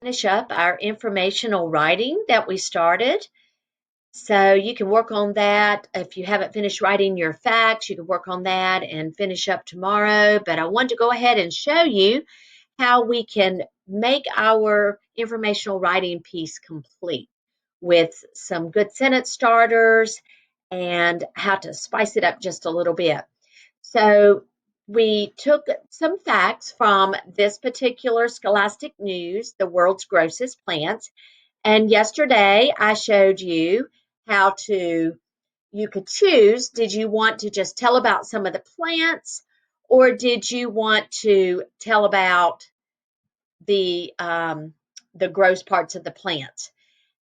Finish up our informational writing that we started. So you can work on that. If you haven't finished writing your facts, you can work on that and finish up tomorrow. But I wanted to go ahead and show you how we can make our informational writing piece complete with some good sentence starters and how to spice it up just a little bit. So we took some facts from this particular Scholastic News, the world's grossest plants. And yesterday I showed you how you could choose, did you want to just tell about some of the plants or did you want to tell about the gross parts of the plants?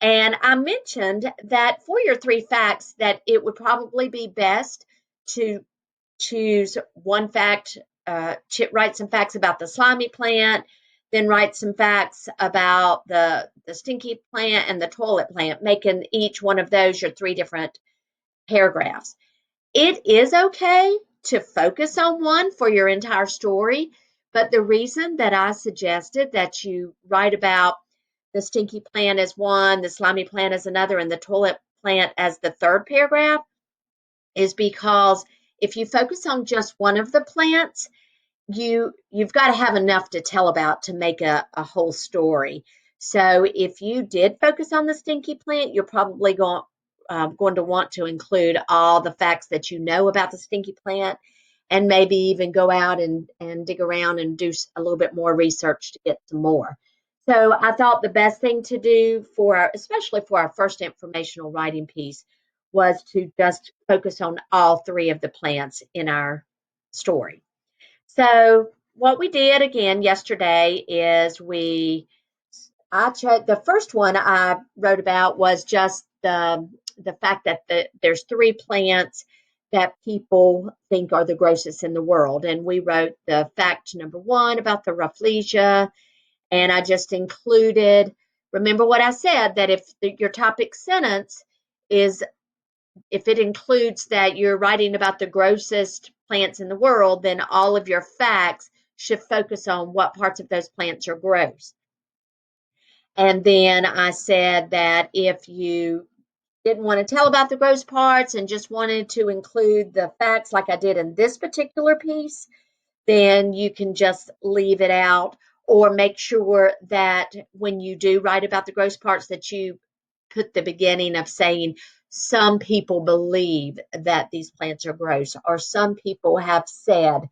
And I mentioned that for your three facts that it would probably be best to choose one fact, write some facts about the slimy plant, then write some facts about the stinky plant and the toilet plant, making each one of those your three different paragraphs. It is okay to focus on one for your entire story, but the reason that I suggested that you write about the stinky plant as one, the slimy plant as another, and the toilet plant as the third paragraph is because if you focus on just one of the plants, you've got to have enough to tell about to make a whole story. So if you did focus on the stinky plant, you're probably going to want to include all the facts that you know about the stinky plant and maybe even go out and dig around and do a little bit more research to get some more. So I thought the best thing to do especially for our first informational writing piece, was to just focus on all three of the plants in our story. So what we did again yesterday is I checked the first one I wrote about was just the fact that there's three plants that people think are the grossest in the world. And we wrote the fact number one about the Rafflesia, and I just included, remember what I said, that if your topic sentence is, if it includes that you're writing about the grossest plants in the world, then all of your facts should focus on what parts of those plants are gross. And then I said that if you didn't want to tell about the gross parts and just wanted to include the facts like I did in this particular piece, then you can just leave it out, or make sure that when you do write about the gross parts that you put the beginning of saying some people believe that these plants are gross, or some people have said,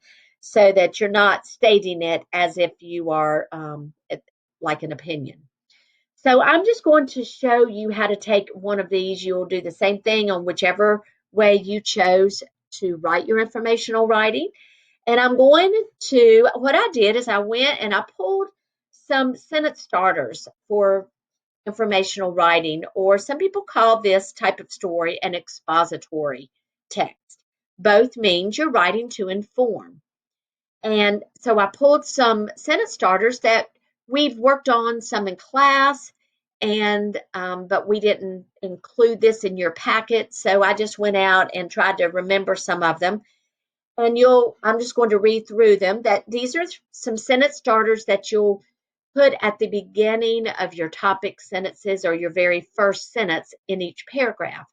so that you're not stating it as if you are like an opinion. So I'm just going to show you how to take one of these. You'll do the same thing on whichever way you chose to write your informational writing. And I'm going to, what I did is I went and I pulled some sentence starters for informational writing, or some people call this type of story an expository text. Both means you're writing to inform. And so I pulled some sentence starters that we've worked on some in class, and but we didn't include this in your packet. So I just went out and tried to remember some of them. And I'm just going to read through them. That these are some sentence starters that you'll put at the beginning of your topic sentences, or your very first sentence in each paragraph.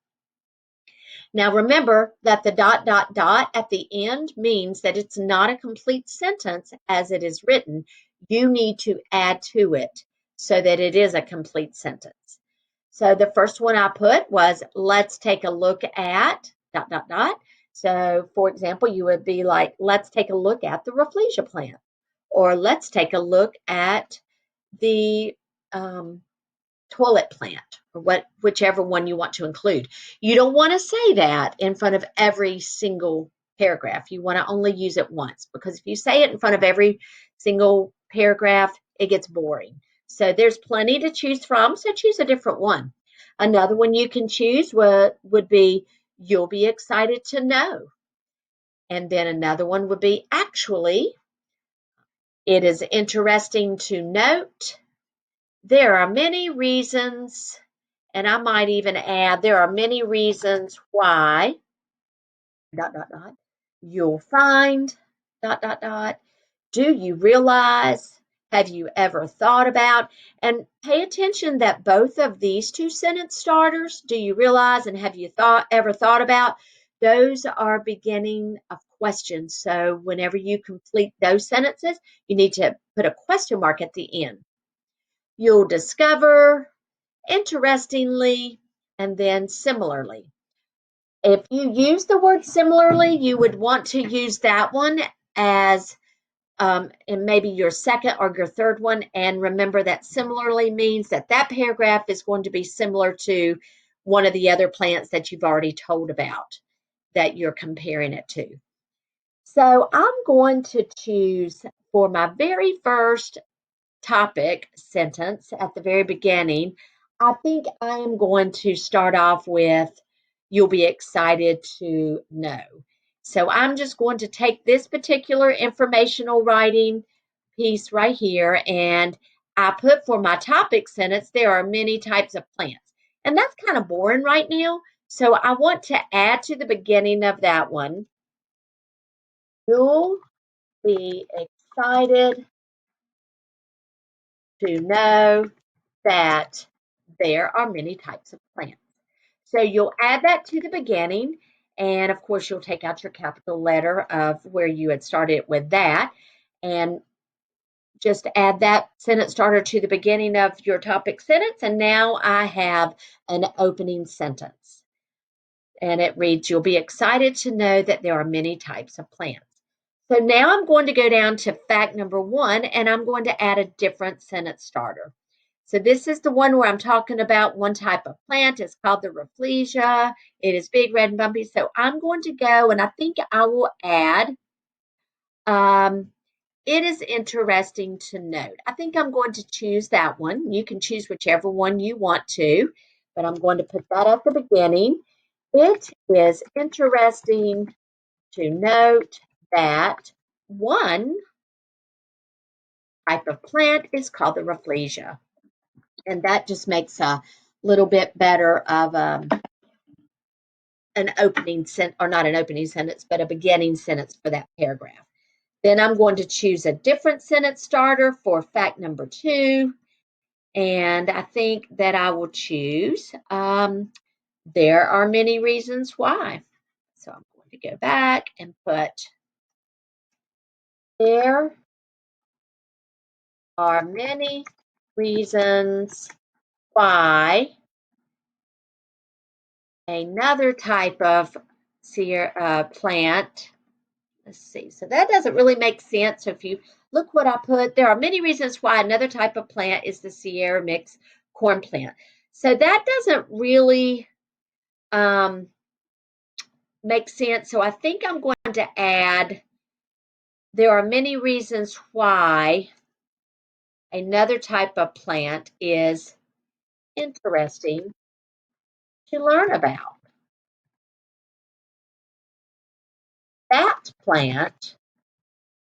Now remember that the dot, dot, dot at the end means that it's not a complete sentence as it is written. You need to add to it so that it is a complete sentence. So the first one I put was, let's take a look at dot, dot, dot. So for example, you would be like, let's take a look at the Rafflesia plant, or let's take a look at the toilet plant, or whichever one you want to include. You don't want to say that in front of every single paragraph. You want to only use it once, because if you say it in front of every single paragraph, it gets boring. So there's plenty to choose from, so choose a different one. Another one you can choose would be, you'll be excited to know. And then another one would be, actually, it is interesting to note there are many reasons, and I might even add, there are many reasons why, dot, dot, dot, you'll find, dot, dot, dot, do you realize, have you ever thought about? And pay attention that both of these two sentence starters, do you realize and have you ever thought about? Those are beginning of questions. So whenever you complete those sentences, you need to put a question mark at the end. You'll discover, interestingly, and then similarly. If you use the word similarly, you would want to use that one as in maybe your second or your third one. And remember that similarly means that that paragraph is going to be similar to one of the other plants that you've already told about that you're comparing it to. So I'm going to choose for my very first topic sentence at the very beginning, I think I am going to start off with, you'll be excited to know. So I'm just going to take this particular informational writing piece right here, and I put for my topic sentence, there are many types of plants. And that's kind of boring right now. So I want to add to the beginning of that one, you'll be excited to know that there are many types of plants. So you'll add that to the beginning, and of course you'll take out your capital letter of where you had started with that, and just add that sentence starter to the beginning of your topic sentence, and now I have an opening sentence. And it reads, you'll be excited to know that there are many types of plants. So now I'm going to go down to fact number 1, and I'm going to add a different sentence starter. So this is the one where I'm talking about one type of plant. It's called the Rafflesia. It is big, red, and bumpy. So I'm going to go, and I think I will add, it is interesting to note. I think I'm going to choose that one. You can choose whichever one you want to, but I'm going to put that at the beginning. It is interesting to note that one type of plant is called the Rafflesia. And that just makes a little bit better of an opening sentence, or not an opening sentence, but a beginning sentence for that paragraph. Then I'm going to choose a different sentence starter for fact number 2. And I think that I will choose, there are many reasons why. So I'm going to go back and put, there are many reasons why another type of plant. Let's see. So that doesn't really make sense. So if you look what I put, there are many reasons why another type of plant is the Sierra mix corn plant. So that doesn't really make sense. So I think I'm going to add, there are many reasons why another type of plant is interesting to learn about. That plant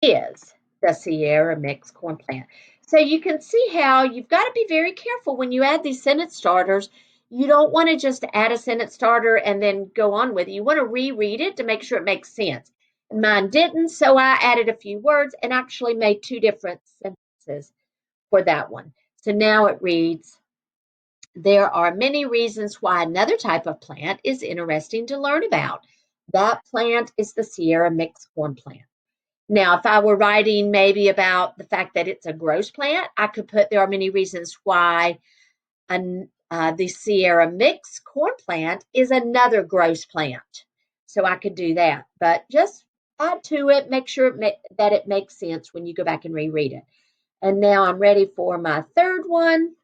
is the Sierra mixed corn plant. So you can see how you've got to be very careful when you add these sentence starters. You don't want to just add a sentence starter and then go on with it. You want to reread it to make sure it makes sense. And mine didn't, so I added a few words and actually made 2 different sentences for that one. So now it reads, there are many reasons why another type of plant is interesting to learn about. That plant is the Sierra mixed corn plant. Now, if I were writing maybe about the fact that it's a gross plant, I could put, there are many reasons why the Sierra mixed corn plant is another gross plant. So I could do that, but just add to it, make sure that it makes sense when you go back and reread it. And now I'm ready for my third one.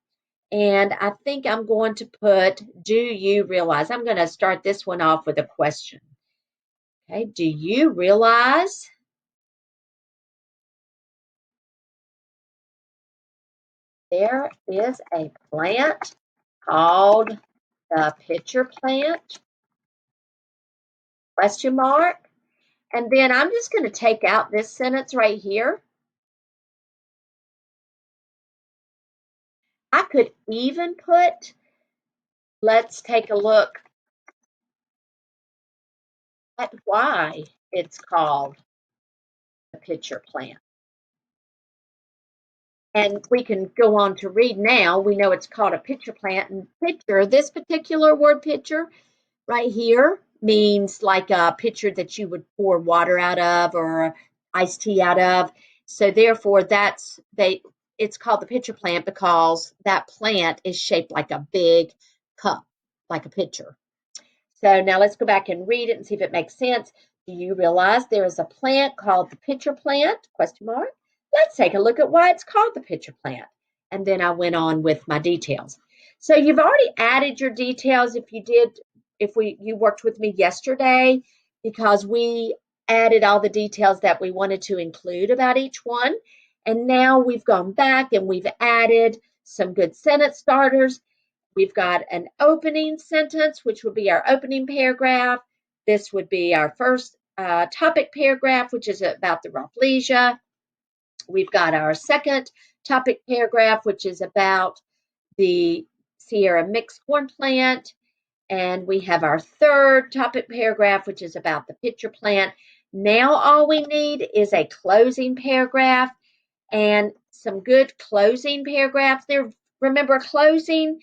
And I think I'm going to put, do you realize? I'm going to start this one off with a question. Okay, do you realize there is a plant called the pitcher plant? Question mark. And then I'm just going to take out this sentence right here. I could even put, let's take a look at why it's called the pitcher plant. And we can go on to read now. We know it's called a pitcher plant. And pitcher, this particular word pitcher right here means like a pitcher that you would pour water out of or iced tea out of. So therefore it's called the pitcher plant because that plant is shaped like a big cup, like a pitcher. So now let's go back and read it and see if it makes sense. Do you realize there is a plant called the pitcher plant? Question mark. Let's take a look at why it's called the pitcher plant. And then I went on with my details. So you've already added your details if you worked with me yesterday, because we added all the details that we wanted to include about each one. And now we've gone back and we've added some good sentence starters. We've got an opening sentence, which would be our opening paragraph. This would be our first topic paragraph, which is about the Rafflesia. We've got our second topic paragraph, which is about the Sierra mixed corn plant. And we have our third topic paragraph, which is about the pitcher plant. Now all we need is a closing paragraph and some good closing paragraphs there. Remember, closing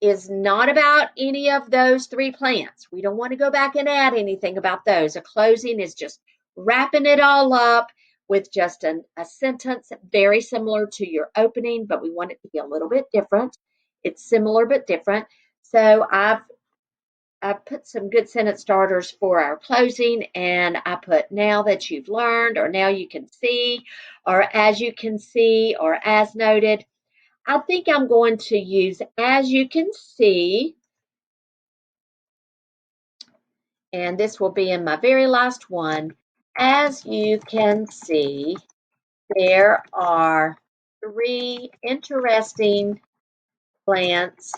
is not about any of those three plants. We don't want to go back and add anything about those. A closing is just wrapping it all up with just a sentence very similar to your opening, but we want it to be a little bit different. It's similar but different. So I've put some good sentence starters for our closing, and I put now that you've learned, or now you can see, or as you can see, or as noted. I think I'm going to use as you can see, and this will be in my very last one. As you can see, there are three interesting plants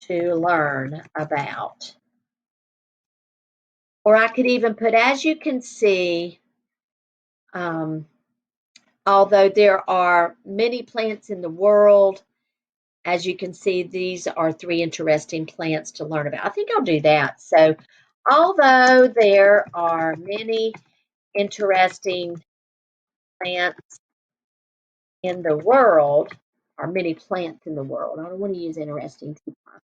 to learn about. Or I could even put, as you can see, although there are many plants in the world, as you can see, these are three interesting plants to learn about. I think I'll do that. So, although there are many interesting plants in the world, or many plants in the world, I don't want to use interesting too much.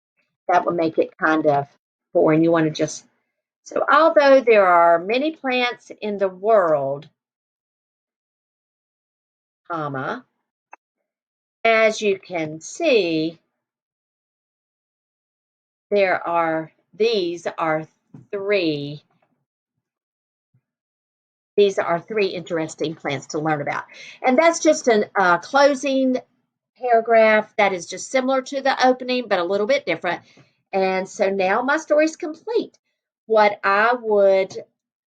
That would make it kind of boring. You want to just, so although there are many plants in the world, comma, as you can see, these are three interesting plants to learn about. And that's just a closing paragraph that is just similar to the opening, but a little bit different. And so now my story's complete. What I would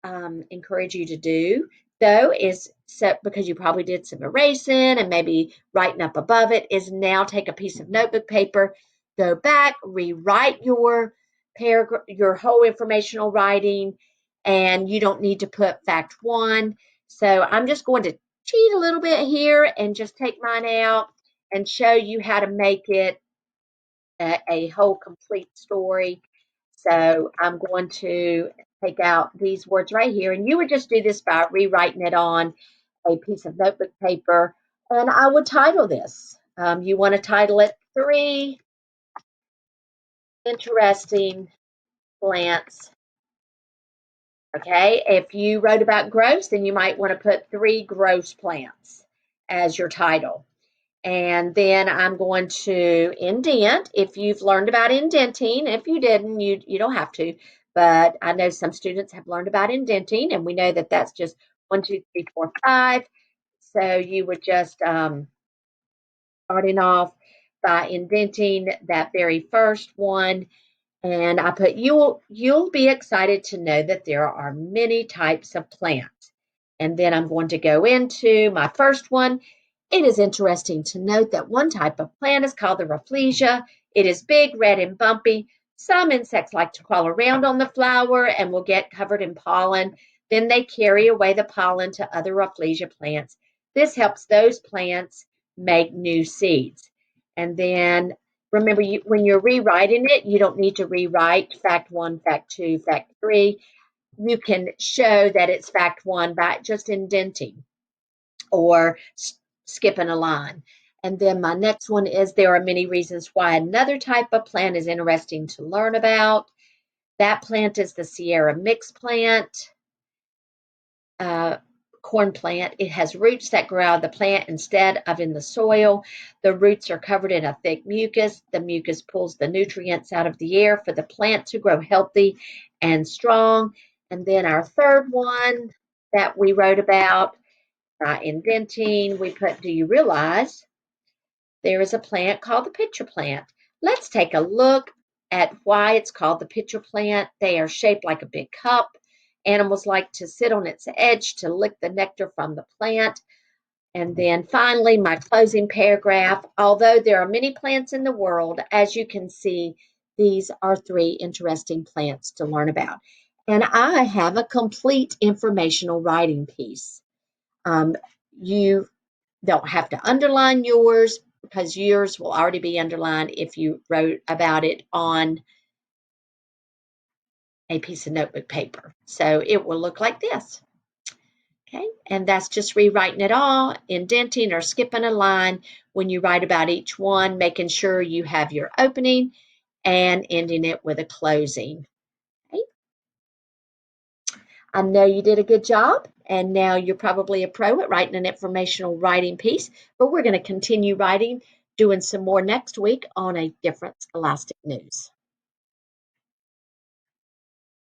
encourage you to do, though, is set, because you probably did some erasing and maybe writing up above it, is now take a piece of notebook paper, go back, rewrite your paragraph, your whole informational writing, and you don't need to put fact one. So I'm just going to cheat a little bit here and just take mine out and show you how to make it a whole complete story. So I'm going to take out these words right here, and you would just do this by rewriting it on a piece of notebook paper, and I would title this. You want to title it Three Interesting Plants. Okay, if you wrote about gross, then you might want to put Three Gross Plants as your title. And then I'm going to indent. If you've learned about indenting, if you didn't, you don't have to. But I know some students have learned about indenting, and we know that that's just 1, 2, 3, 4, 5. So you would just starting off by indenting that very first one. And I put, you'll be excited to know that there are many types of plants. And then I'm going to go into my first one. It is interesting to note that one type of plant is called the Rafflesia. It is big, red, and bumpy. Some insects like to crawl around on the flower and will get covered in pollen. Then they carry away the pollen to other Rafflesia plants. This helps those plants make new seeds. And then remember, when you're rewriting it, you don't need to rewrite fact one, fact two, fact three. You can show that it's fact one by just indenting or skipping a line. And then my next one is there are many reasons why another type of plant is interesting to learn about. That plant is the Sierra mix plant, uh, corn plant. It has roots that grow out of the plant instead of in the soil. The roots are covered in a thick mucus. The mucus pulls the nutrients out of the air for the plant to grow healthy and strong. And then our third one that we wrote about indenting, we put, do you realize there is a plant called the pitcher plant? Let's take a look at why it's called the pitcher plant. They are shaped like a big cup. Animals like to sit on its edge to lick the nectar from the plant. And then finally, my closing paragraph. Although there are many plants in the world, as you can see, these are 3 interesting plants to learn about. And I have a complete informational writing piece. You don't have to underline yours because yours will already be underlined if you wrote about it on a piece of notebook paper. So it will look like this. Okay, and that's just rewriting it all, indenting or skipping a line when you write about each one, making sure you have your opening and ending it with a closing. Okay. I know you did a good job, and now you're probably a pro at writing an informational writing piece, but we're going to continue writing, doing some more next week on a different Scholastic News.